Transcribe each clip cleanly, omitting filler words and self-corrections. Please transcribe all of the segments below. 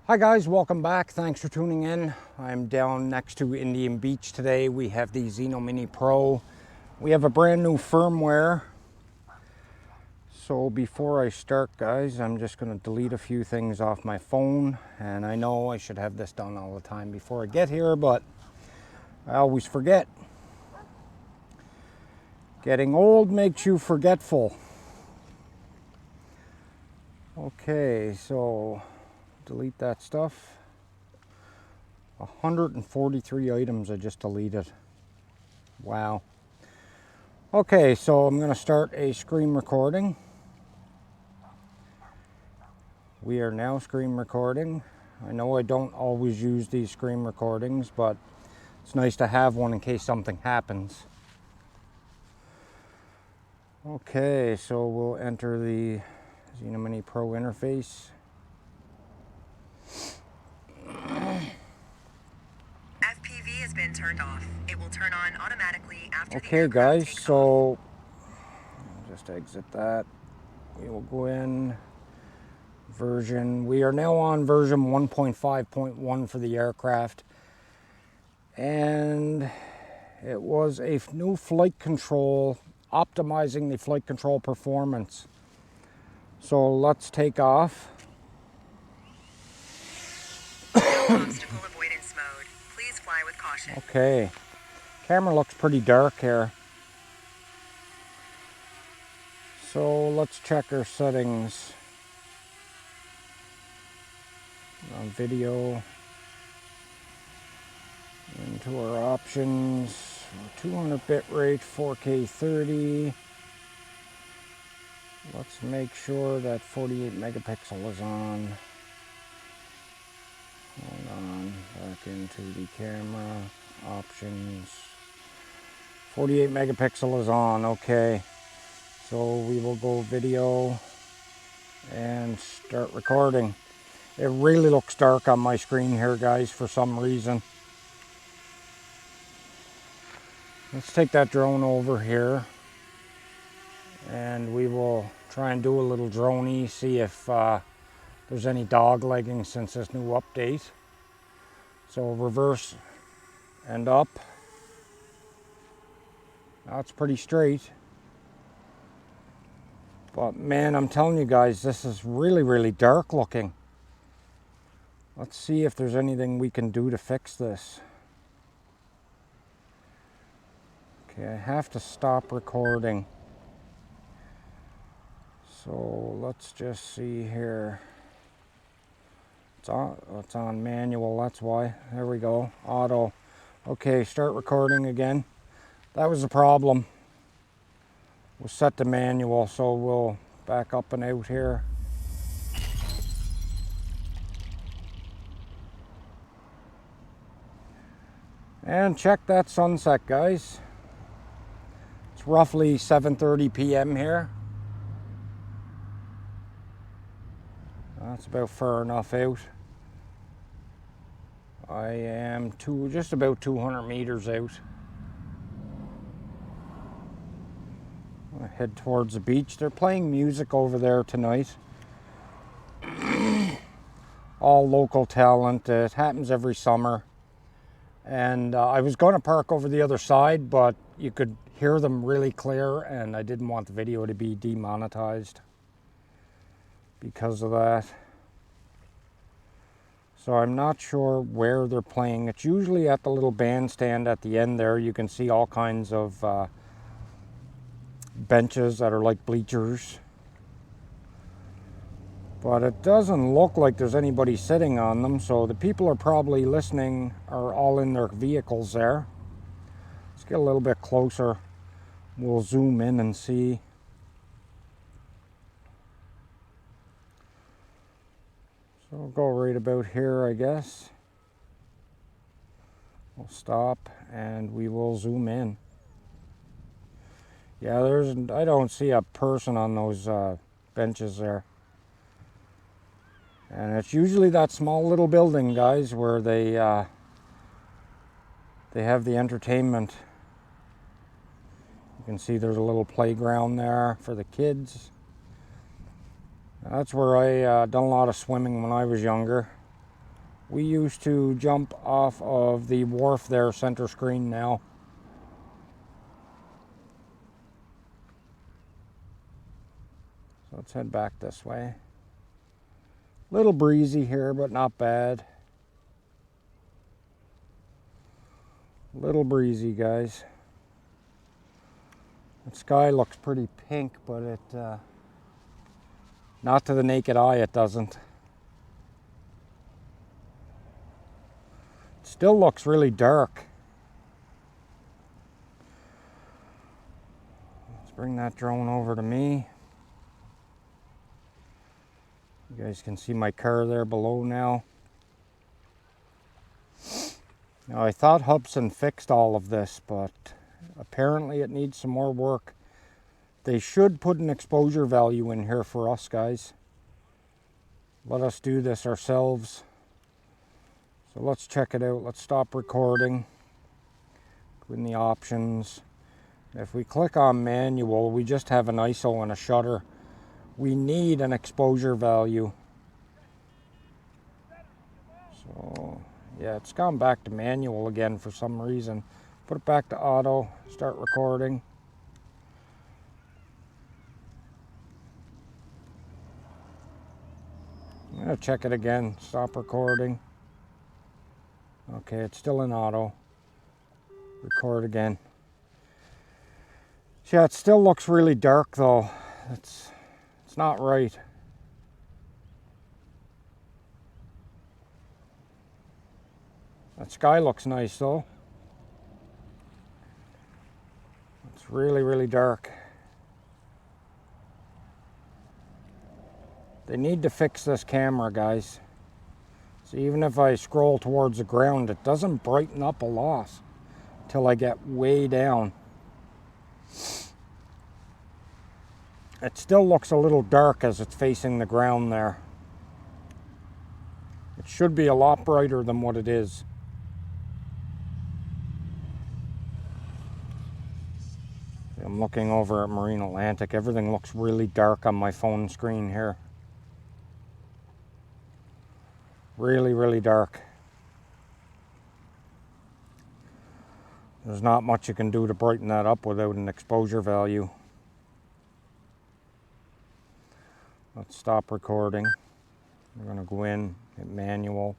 Hi guys, welcome back. Thanks for tuning in. I'm down next to Indian Beach today. We have the ZINO Mini Pro. We have a brand new firmware. So before I start, guys, I'm just going to delete a few things off my phone. And I know I should have this done all the time before I get here, but I always forget. Getting old makes you forgetful. Okay, so delete that stuff. 143 items I just deleted. Wow. Okay, so I'm going to start a screen recording. We are now screen recording. I know I don't always use these screen recordings, but it's nice to have one in case something happens. Okay, so we'll enter the ZINO Mini Pro interface. FPV has been turned off. It will turn on automatically after the Okay, aircraft guys, takes off. so just exit that. We will go in version. We are now on version 1.5.1 for the aircraft. And it was a new flight control, optimizing the flight control performance. So let's take off. Obstacle avoidance mode. Please fly with caution. Okay, camera looks pretty dark here. So let's check our settings. On video, into our options, 200 bit rate, 4K 30. Let's make sure that 48 megapixel is on. Hold on, back into the camera, options. 48 megapixel is on, okay. So we will go video and start recording. It really looks dark on my screen here, guys, for some reason. Let's take that drone over here and we will try and do a little droney, see if there's any dog legging since this new update. So reverse and up. That's pretty straight. But man, I'm telling you guys, this is really, really dark looking. Let's see if there's anything we can do to fix this. Okay, I have to stop recording. So let's just see here. It's on manual, that's why. There we go, auto. Okay, start recording again. That was the problem. We'll set to manual, so we'll back up and out here. And check that sunset, guys. It's roughly 7:30 p.m. here. That's about far enough out. I am just about 200 meters out. I'm gonna head towards the beach. They're playing music over there tonight. All local talent. It happens every summer. And I was going to park over the other side, but you could hear them really clear, and I didn't want the video to be demonetized because of that. So I'm not sure where they're playing. It's usually at the little bandstand at the end there. You can see all kinds of benches that are like bleachers. But it doesn't look like there's anybody sitting on them, so the people are probably listening are all in their vehicles there. Let's get a little bit closer. We'll zoom in and see. So we'll go right about here, I guess. We'll stop and we will zoom in. Yeah, I don't see a person on those benches there. And it's usually that small little building, guys, where they have the entertainment. You can see there's a little playground there for the kids. That's where I done a lot of swimming when I was younger. We used to jump off of the wharf there, center screen now. So let's head back this way. Little breezy here, but not bad. Little breezy, guys. The sky looks pretty pink, but it, not to the naked eye, it doesn't. It still looks really dark. Let's bring that drone over to me. You guys can see my car there below now. Now, I thought Hubsan fixed all of this, but apparently it needs some more work. They should put an exposure value in here for us, guys. Let us do this ourselves. So let's check it out. Let's stop recording. Go in the options. If we click on manual, we just have an ISO and a shutter. We need an exposure value. So yeah, it's gone back to manual again for some reason. Put it back to auto, start recording. I'm gonna check it again, stop recording. Okay, it's still in auto. Record again. Yeah, it still looks really dark though. It's not right. That sky looks nice though. It's really, really dark. They need to fix this camera, guys. So even if I scroll towards the ground, it doesn't brighten up a lot until I get way down. It still looks a little dark as it's facing the ground there. It should be a lot brighter than what it is. I'm looking over at Marine Atlantic. Everything looks really dark on my phone screen here. Really, really dark. There's not much you can do to brighten that up without an exposure value. Let's stop recording. We're going to go in, hit manual,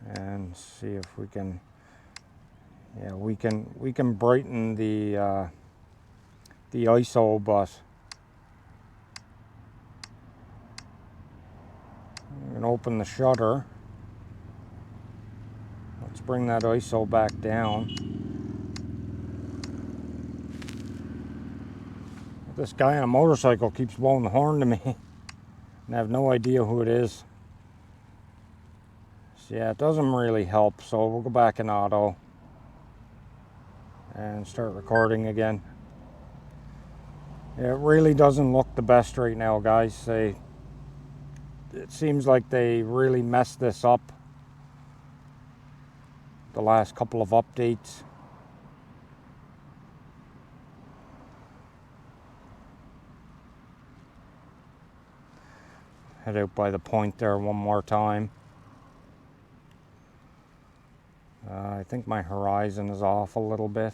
and see if we can. Yeah, we can brighten the ISO, but we can open the shutter. Let's bring that ISO back down. This guy on a motorcycle keeps blowing the horn to me, and I have no idea who it is. So yeah, it doesn't really help, so we'll go back in auto and start recording again. It really doesn't look the best right now, guys. It seems like they really messed this up the last couple of updates. Head out by the point there one more time. I think my horizon is off a little bit.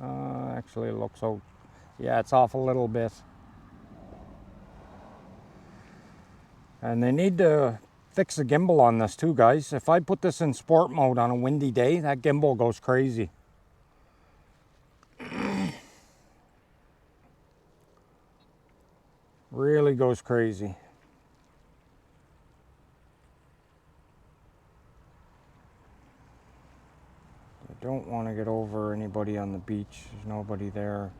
Actually, it looks so. Yeah, it's off a little bit. And they need to fix the gimbal on this too, guys. If I put this in sport mode on a windy day, that gimbal goes crazy. Really goes crazy. I don't want to get over anybody on the beach. There's nobody there,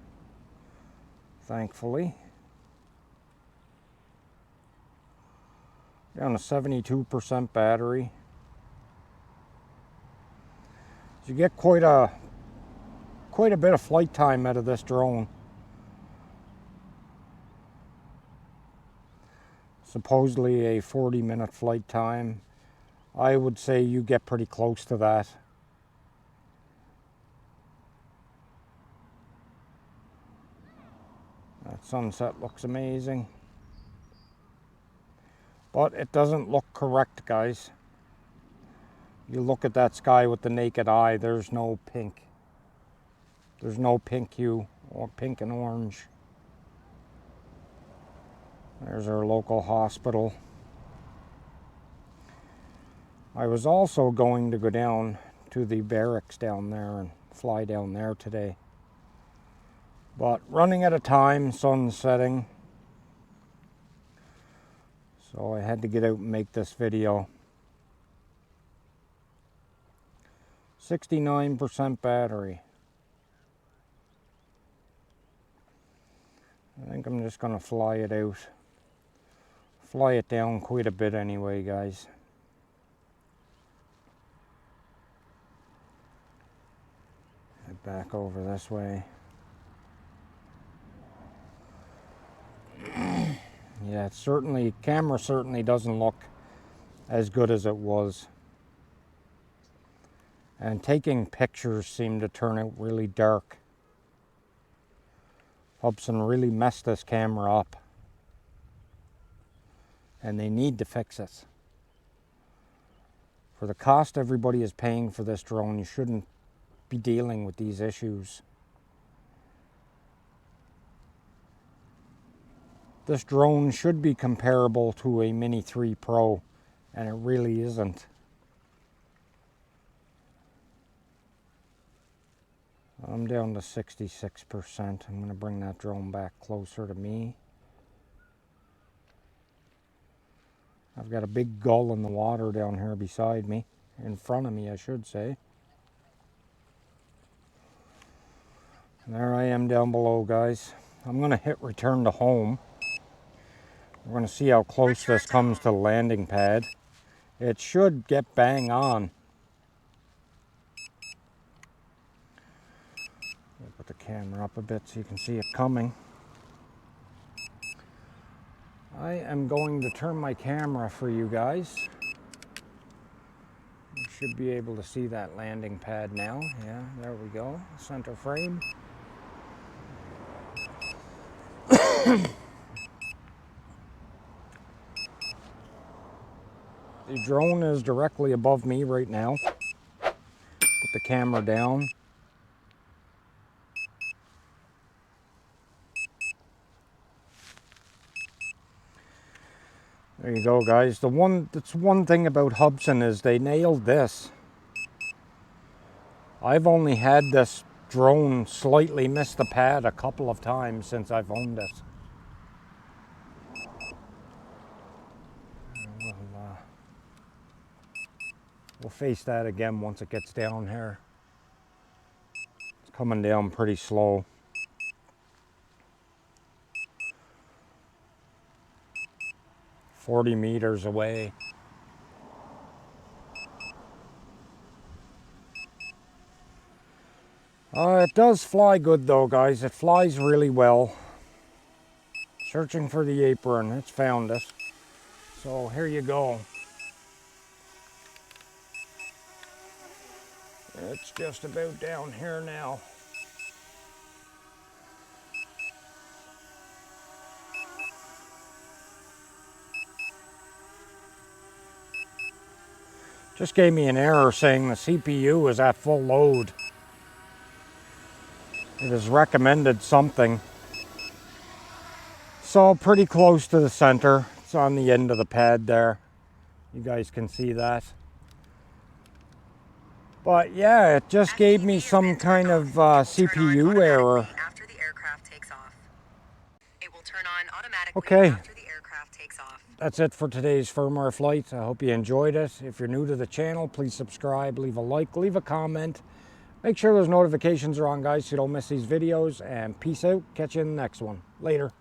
thankfully. Down to 72% battery. You get quite a bit of flight time out of this drone. Supposedly a 40-minute flight time. I would say you get pretty close to that. That sunset looks amazing. but it doesn't look correct, guys. You look at that sky with the naked eye, there's no pink. There's no pink hue, or pink and orange. There's our local hospital. I was also going to go down to the barracks down there and fly down there today. But running out of time, sun's setting. So I had to get out and make this video. 69% battery. I think I'm just going to fly it out. Fly it down quite a bit anyway, guys. Head back over this way. Yeah, it's certainly, camera certainly doesn't look as good as it was. And taking pictures seemed to turn out really dark. Hubsan really messed this camera up. And they need to fix it. For the cost everybody is paying for this drone, you shouldn't be dealing with these issues. This drone should be comparable to a Mini 3 Pro, and it really isn't. I'm down to 66%. I'm going to bring that drone back closer to me. I've got a big gull in the water down here beside me, in front of me I should say. And there I am down below, guys. I'm going to hit return to home. We're going to see how close this comes to the landing pad. It should get bang on. I'll put the camera up a bit so you can see it coming. I am going to turn my camera for you guys. You should be able to see that landing pad now. Yeah, there we go. Center frame. The drone is directly above me right now. Put the camera down. There you go, guys. That's one thing about Hubsan is they nailed this. I've only had this drone slightly miss the pad a couple of times since I've owned it. We'll face that again once it gets down here. It's coming down pretty slow. "40 meters away. It does fly good though, guys. It flies really well. Searching for the apron. It's found it. So here you go. It's just about down here now. Just gave me an error saying the CPU is at full load. It has recommended something. So pretty close to the center. It's on the end of the pad there. You guys can see that. But yeah, it just gave me some kind of CPU error. After the aircraft takes off. It will turn on automatically Okay. after the aircraft takes off. That's it for today's firmware flight. I hope you enjoyed it. If you're new to the channel, please subscribe, leave a like, leave a comment. Make sure those notifications are on, guys, so you don't miss these videos. And peace out. Catch you in the next one. Later.